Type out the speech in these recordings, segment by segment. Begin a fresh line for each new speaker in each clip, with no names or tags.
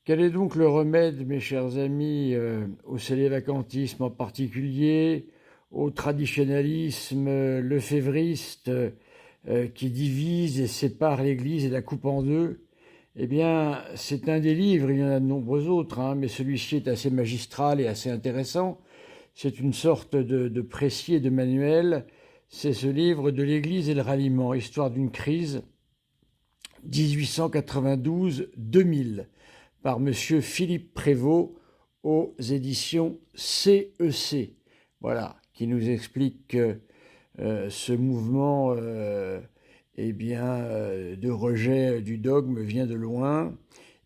Quel est donc le remède, mes chers amis, au sélévacantisme en particulier, au traditionnalisme lefévriste qui divise et sépare l'Église et la coupe en deux? Eh bien, c'est un des livres, il y en a de nombreux autres, hein, mais celui-ci est assez magistral et assez intéressant. C'est une sorte de précis et de manuel. C'est ce livre de l'Église et le ralliement, Histoire d'une crise, 1892-2000, par Monsieur Philippe Prévost aux éditions CEC. Voilà, qui nous explique que ce mouvement de rejet du dogme vient de loin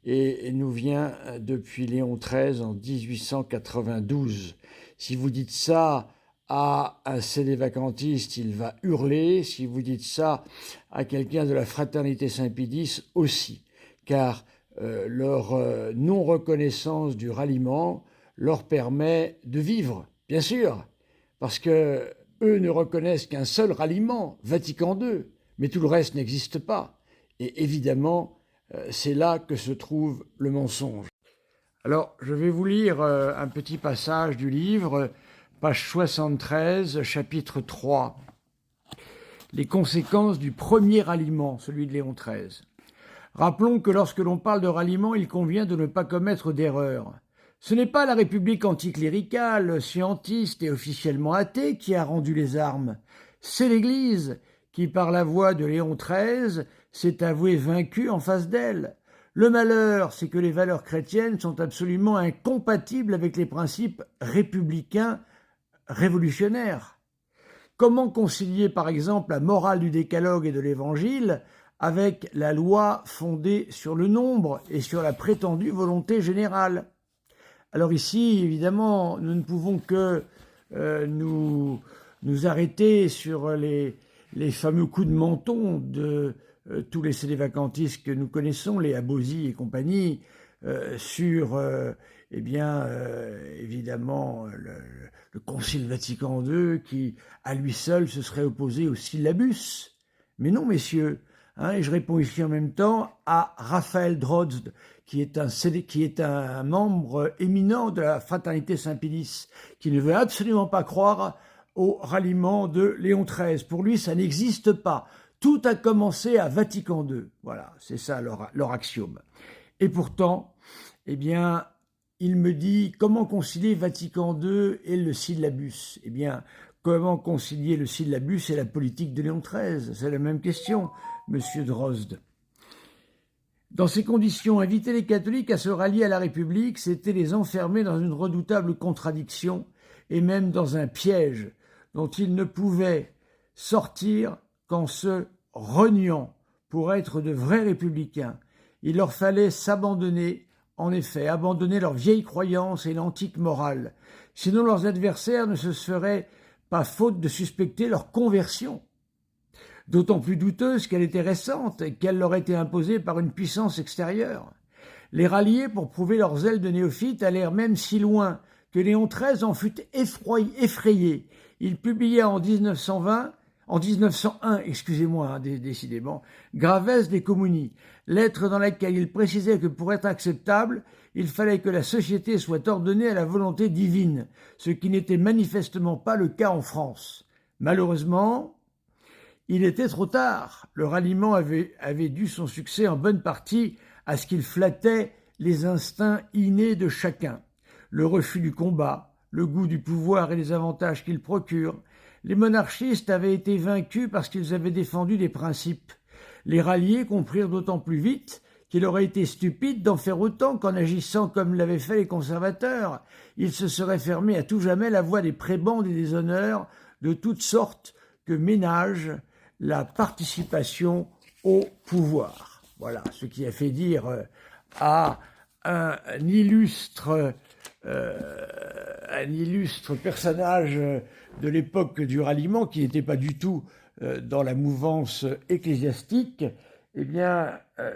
et nous vient depuis Léon XIII en 1892. Si vous dites ça à un sélévacantiste, il va hurler. Si vous dites ça à quelqu'un de la fraternité Saint-Pédis aussi, car leur non-reconnaissance du ralliement leur permet de vivre, bien sûr, parce que eux ne reconnaissent qu'un seul ralliement, Vatican II, mais tout le reste n'existe pas. Et évidemment, c'est là que se trouve le mensonge. Alors, je vais vous lire un petit passage du livre, page 73, chapitre 3. Les conséquences du premier ralliement, celui de Léon XIII. Rappelons que lorsque l'on parle de ralliement, il convient de ne pas commettre d'erreur. Ce n'est pas la République anticléricale, scientiste et officiellement athée qui a rendu les armes. C'est l'Église qui, par la voix de Léon XIII, s'est avouée vaincue en face d'elle. Le malheur, c'est que les valeurs chrétiennes sont absolument incompatibles avec les principes républicains révolutionnaires. Comment concilier, par exemple, la morale du décalogue et de l'Évangile avec la loi fondée sur le nombre et sur la prétendue volonté générale? Alors ici, évidemment, nous ne pouvons que nous arrêter sur les fameux coups de menton de tous les sélévacantistes que nous connaissons, les Abosi et compagnie, sur évidemment le Concile Vatican II qui, à lui seul, se serait opposé au syllabus. Mais non, messieurs, hein, et je réponds ici en même temps à Raphaël Drozd, qui est un membre éminent de la fraternité Saint-Pédis, qui ne veut absolument pas croire au ralliement de Léon XIII. Pour lui, ça n'existe pas. Tout a commencé à Vatican II. Voilà, c'est ça leur axiome. Et pourtant, eh bien, il me dit, comment concilier Vatican II et le syllabus? Eh bien, comment concilier le syllabus et la politique de Léon XIII? C'est la même question, monsieur Drozd. Dans ces conditions, inviter les catholiques à se rallier à la République, c'était les enfermer dans une redoutable contradiction et même dans un piège dont ils ne pouvaient sortir qu'en se reniant pour être de vrais républicains. Il leur fallait s'abandonner, en effet, abandonner leurs vieilles croyances et l'antique morale. Sinon leurs adversaires ne se feraient pas faute de suspecter leur conversion. D'autant plus douteuse qu'elle était récente et qu'elle leur était imposée par une puissance extérieure. Les ralliés, pour prouver leur zèle de néophytes, allèrent même si loin que Léon XIII en fut effrayé. Il publia en 1901, décidément, Gravès des Communis, lettre dans laquelle il précisait que pour être acceptable, il fallait que la société soit ordonnée à la volonté divine, ce qui n'était manifestement pas le cas en France. Malheureusement, il était trop tard. Le ralliement avait dû son succès en bonne partie à ce qu'il flattait les instincts innés de chacun. Le refus du combat, le goût du pouvoir et les avantages qu'il procure. Les monarchistes avaient été vaincus parce qu'ils avaient défendu des principes. Les ralliés comprirent d'autant plus vite qu'il aurait été stupide d'en faire autant qu'en agissant comme l'avaient fait les conservateurs. Ils se seraient fermés à tout jamais la voie des prébendes et des honneurs de toutes sortes que ménage la participation au pouvoir. Voilà, ce qui a fait dire à un illustre personnage de l'époque du ralliement, qui n'était pas du tout dans la mouvance ecclésiastique, eh bien,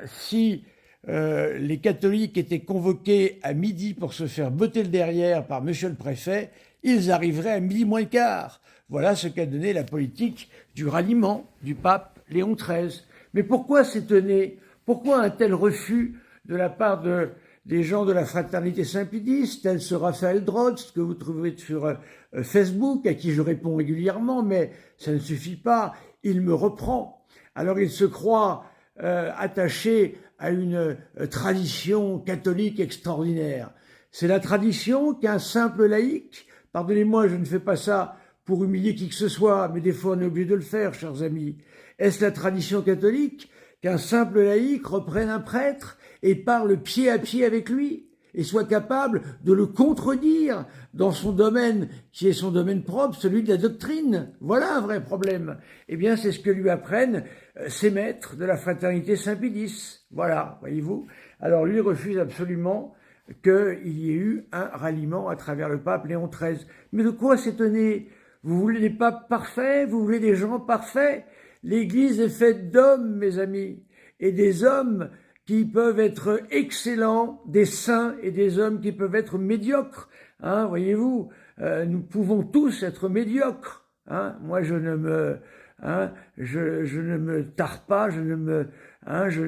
si les catholiques étaient convoqués à midi pour se faire botter le derrière par monsieur le préfet, ils arriveraient à midi moins le quart. Voilà ce qu'a donné la politique du ralliement du pape Léon XIII. Mais pourquoi s'étonner? Pourquoi un tel refus de la part de des gens de la fraternité saint-pédiste, tels ce Raphaël Drotz, que vous trouverez sur Facebook, à qui je réponds régulièrement, mais ça ne suffit pas, il me reprend. Alors il se croit attaché à une tradition catholique extraordinaire. C'est la tradition qu'un simple laïc, pardonnez-moi, je ne fais pas ça pour humilier qui que ce soit, mais des fois on est obligé de le faire, chers amis. Est-ce la tradition catholique qu'un simple laïc reprenne un prêtre et parle pied à pied avec lui et soit capable de le contredire dans son domaine qui est son domaine propre, celui de la doctrine? Voilà un vrai problème. Eh bien, c'est ce que lui apprennent ces maîtres de la fraternité Saint-Pédis. Voilà, voyez-vous. Alors lui refuse absolument qu'il y ait eu un ralliement à travers le pape Léon XIII. Mais de quoi s'étonner? Vous voulez des papes parfaits? Vous voulez des gens parfaits? L'Église est faite d'hommes, mes amis, et des hommes qui peuvent être excellents, des saints, et des hommes qui peuvent être médiocres. Hein, voyez-vous, nous pouvons tous être médiocres. Hein. Moi, je ne me tare pas, je ne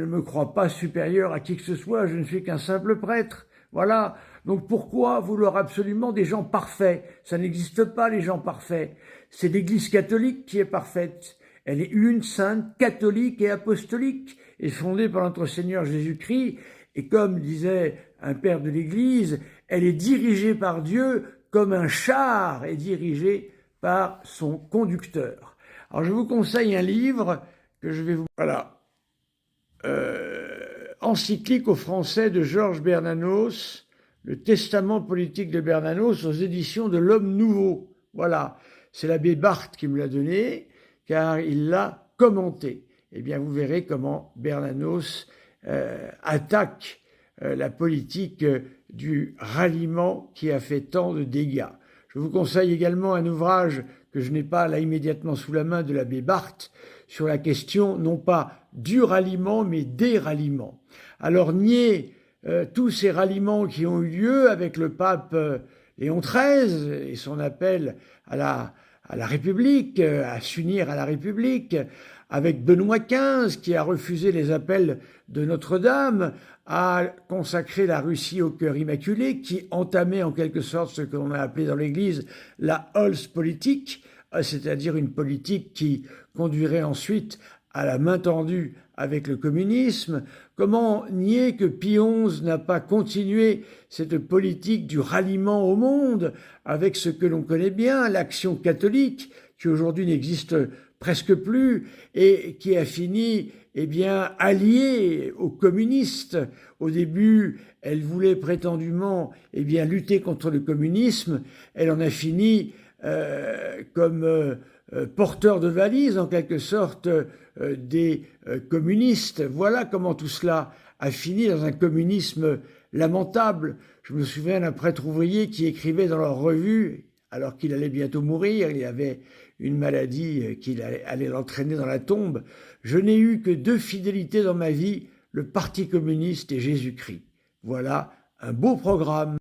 me crois pas supérieur à qui que ce soit, je ne suis qu'un simple prêtre. Voilà. Donc pourquoi vouloir absolument des gens parfaits? Ça n'existe pas, les gens parfaits. C'est l'Église catholique qui est parfaite. Elle est une, sainte, catholique et apostolique, et fondée par notre Seigneur Jésus-Christ. Et comme disait un père de l'Église, elle est dirigée par Dieu comme un char est dirigé par son conducteur. Alors je vous conseille un livre que je vais vous... Voilà. Encyclique aux Français de Georges Bernanos, le testament politique de Bernanos aux éditions de l'Homme Nouveau. Voilà, c'est l'abbé Barthes qui me l'a donné, car il l'a commenté. Eh bien, vous verrez comment Bernanos attaque la politique du ralliement qui a fait tant de dégâts. Je vous conseille également un ouvrage que je n'ai pas là immédiatement sous la main de l'abbé Barthes sur la question non pas du ralliement mais des ralliements. Alors nier tous ces ralliements qui ont eu lieu avec le pape Léon XIII et son appel à la République, à s'unir à la République, avec Benoît XV qui a refusé les appels de Notre-Dame, à consacrer la Russie au cœur immaculé, qui entamait en quelque sorte ce que l'on a appelé dans l'Église la Holzpolitik, c'est-à-dire une politique qui conduirait ensuite à la main tendue avec le communisme. Comment nier que Pie XI n'a pas continué cette politique du ralliement au monde avec ce que l'on connaît bien, l'action catholique, qui aujourd'hui n'existe presque plus et qui a fini alliée aux communistes. Au début, elle voulait prétendument lutter contre le communisme. Elle en a fini comme porteur de valise, en quelque sorte, des communistes. Voilà comment tout cela a fini dans un communisme lamentable. Je me souviens d'un prêtre ouvrier qui écrivait dans leur revue, alors qu'il allait bientôt mourir, il y avait une maladie qui allait l'entraîner dans la tombe. Je n'ai eu que 2 fidélités dans ma vie, le Parti communiste et Jésus-Christ. Voilà un beau programme.